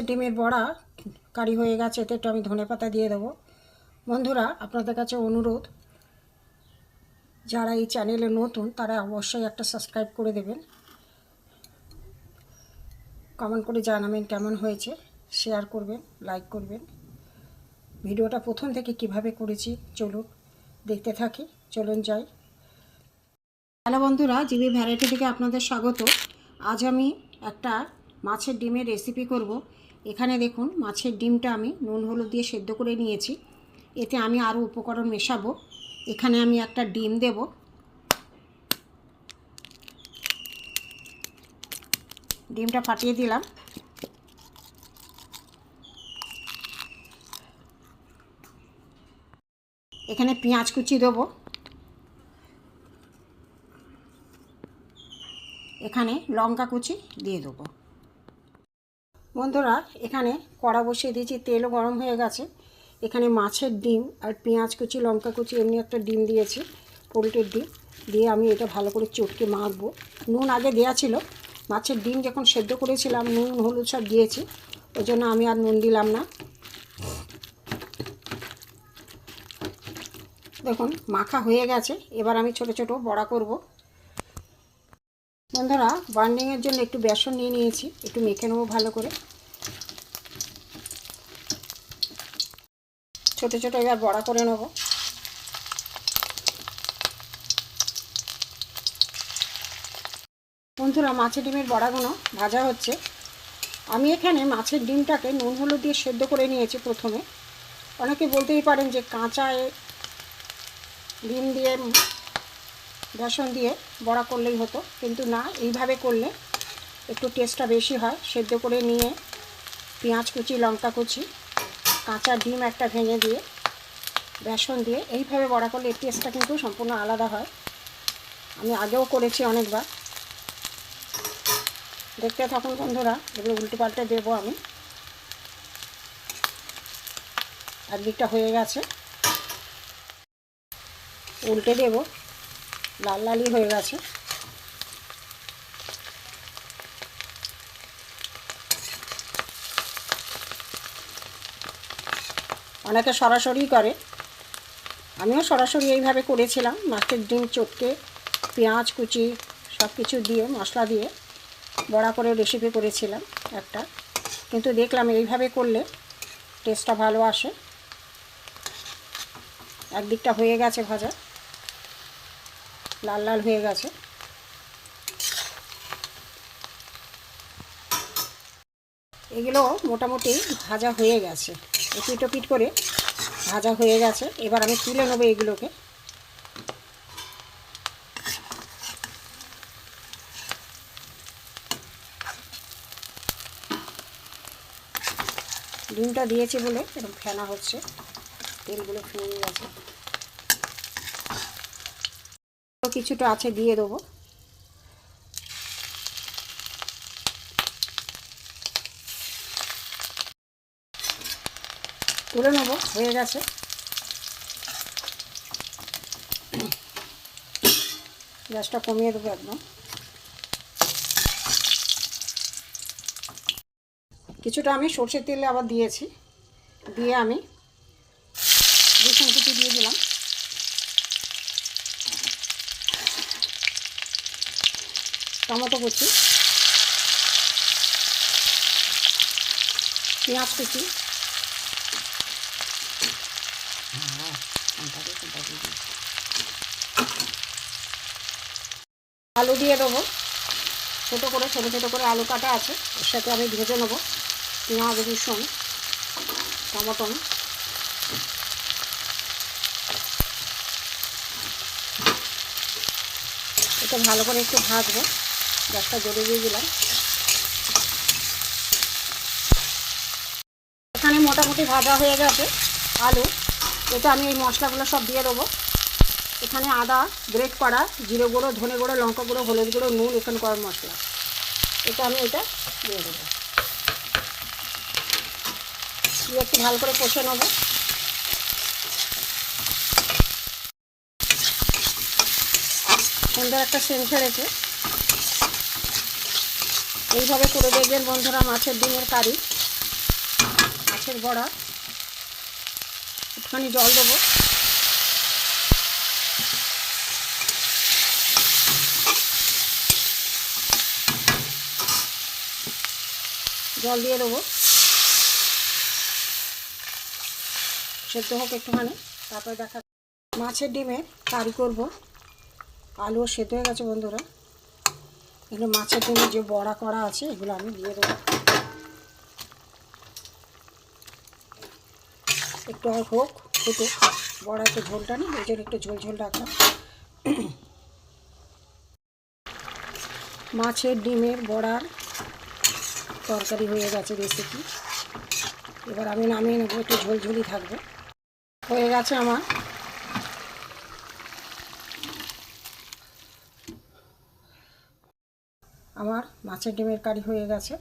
ডিমের বড়া কারি হয়ে গেছে, এতে একটু আমি ধনেপাতা দিয়ে দেবো। বন্ধুরা, আপনাদের কাছে অনুরোধ, যারা এই চ্যানেলে নতুন তারা অবশ্যই একটা সাবস্ক্রাইব করে দেবেন, কমেন্ট করে জানাবেন কেমন হয়েছে, শেয়ার করবেন, লাইক করবেন। ভিডিওটা প্রথম থেকে কিভাবে করেছি চলুন দেখতে থাকি, চলুন যাই। হ্যালো বন্ধুরা, জিবি ভ্যারাইটি থেকে আপনাদের স্বাগত। আজ আমি একটা মাছের ডিমের রেসিপি করব। এখানে দেখুন, মাছের ডিমটা আমি নুন হলুদ দিয়ে সেদ্ধ করে নিয়েছি। এতে আমি আরও উপকরণ মেশাবো। এখানে আমি একটা ডিম দেব, ডিমটা ফাটিয়ে দিলাম। এখানে পেঁয়াজ কুচি দেবো, এখানে লঙ্কা কুচি দিয়ে দেবো। বন্ধুরা, এখানে কড়া বসিয়ে দিয়েছি, তেলও গরম হয়ে গেছে। এখানে মাছের ডিম আর পেঁয়াজ কুচি, লঙ্কা কুচি, এমনি একটা ডিম দিয়েছি, পোলট্রির ডিম দিয়ে আমি এটা ভালো করে চটকে মাখবো। নুন আগে দেওয়া ছিল, মাছের ডিম যখন সেদ্ধ করেছিলাম নুন হলুদ সব দিয়েছি, ওই জন্য আমি আর নুন দিলাম না। দেখুন মাখা হয়ে গেছে, এবার আমি ছোট ছোট বড়া করব। বন্ধুরা, বার্নিংয়ের জন্য একটু বেসন নিয়ে নিয়েছি, একটু মেখে নেবো ভালো করে। ছোট ছোট এবার বড়া করে নেব। বন্ধুরা, মাছের ডিমের বড়াগুলো ভাজা হচ্ছে। আমি এখানে মাছের ডিমটাকে নুন হলুদ দিয়ে সেদ্ধ করে নিয়েছি প্রথমে। অনেকে বলতেই পারেন যে কাঁচা ডিম দিয়ে বেসন দিয়ে বড়া করলেই হতো, কিন্তু না, এইভাবে করলে একটু টেস্টটা বেশি হয়। সেদ্ধ করে নিয়ে পেঁয়াজ কুচি, লঙ্কা কুচি, কাঁচা ডিম একটা ভেঙে দিয়ে বেসন দিয়ে এইভাবে বড়া করলে এর টেস্টটা কিন্তু সম্পূর্ণ আলাদা হয়। আমি আগেও করেছি অনেকবার। দেখতে থাকুন বন্ধুরা, এগুলো উল্টে পাল্টে দেবো আমি। একদিকটা হয়ে গেছে, উল্টে দেব। লাল লালই হয়ে গেছে। অনেকে সরাসরি করে, আমিও সরাসরি এইভাবে করেছিলাম। মাছের ডিম চটকে পেঁয়াজ কুচি সব কিছু দিয়ে মশলা দিয়ে বড়া করে রেসিপি করেছিলাম একটা, কিন্তু দেখলাম এইভাবে করলে টেস্টটা ভালো আসে। একদিকটা হয়ে গেছে ভাজা, লাল লাল হয়ে গেছে। এগুলো মোটামুটি ভাজা হয়ে গেছে, এপিট ওপিট করে ভাজা হয়ে গেছে। এবার আমি তুলে নেবো এগুলোকে। ডিমটা দিয়েছি বলে এরকম ফেনা হচ্ছে, তেলগুলো ফেনে গেছে। কিছুটা আছে, দিয়ে দেবো। তুলে নেবো, হয়ে গেছে। গ্যাসটা কমিয়ে দেবো একদম। কিছুটা আমি সর্ষের তেলে আবার দিয়েছি, দিয়ে আমি রসুন কুচি দিয়ে দিলাম, টমেটো কুচি, পেঁয়াজ কুচি, আলু দিয়ে দেবো। ছোটো করে আলু কাটা আছে, এর সাথে আমি ভেজে নেবো পেঁয়াজ, রসুন, টমেটো। এটা ভালো করে একটু ভাজবো। গ্যাসটা জোরে দিয়ে দিলাম। এখানে মোটামুটি ভাজা হয়ে গেছে আলু। এটা আমি এই মশলাগুলো সব দিয়ে দেবো। এখানে আদা গ্রেট করা, জিরে গুঁড়ো, ধনে গুঁড়ো, লঙ্কা গুঁড়ো, হলুদ গুঁড়ো, নুন, এখানে গরম মশলা, এটা আমি এটা দিয়ে দেবো। দিয়ে একটু ভালো করে কষে নেবো। সুন্দর একটা সেন্ট ছেড়েছে। এইভাবে করে দেখবেন বন্ধুরা মাছের ডিমের কারি, মাছের বড়া, একটুখানি জল দেবো। জল দিয়ে দেবো, সেদ্ধ হোক একটুখানি, তারপরে দেখা। মাছের ডিমের কারি করব। আলুও সেদ্ধ হয়ে গেছে বন্ধুরা। এগুলো মাছের ডিমের যে বড়া করা আছে এগুলো আমি দিয়ে দেবো। একটু আর হোক, ফুটুক, বড়া একটু ঝোলটা নেই, ওই জন্য একটু ঝোল ঝোল রাখলাম। মাছের ডিমের বড়ার তরকারি হয়ে গেছে রেসিপি। এবার আমি নামিয়ে নেবো, একটু ঝোলঝোলি থাকবে। হয়ে গেছে আমার মাছের ডিমের কারি হয়ে গেছে।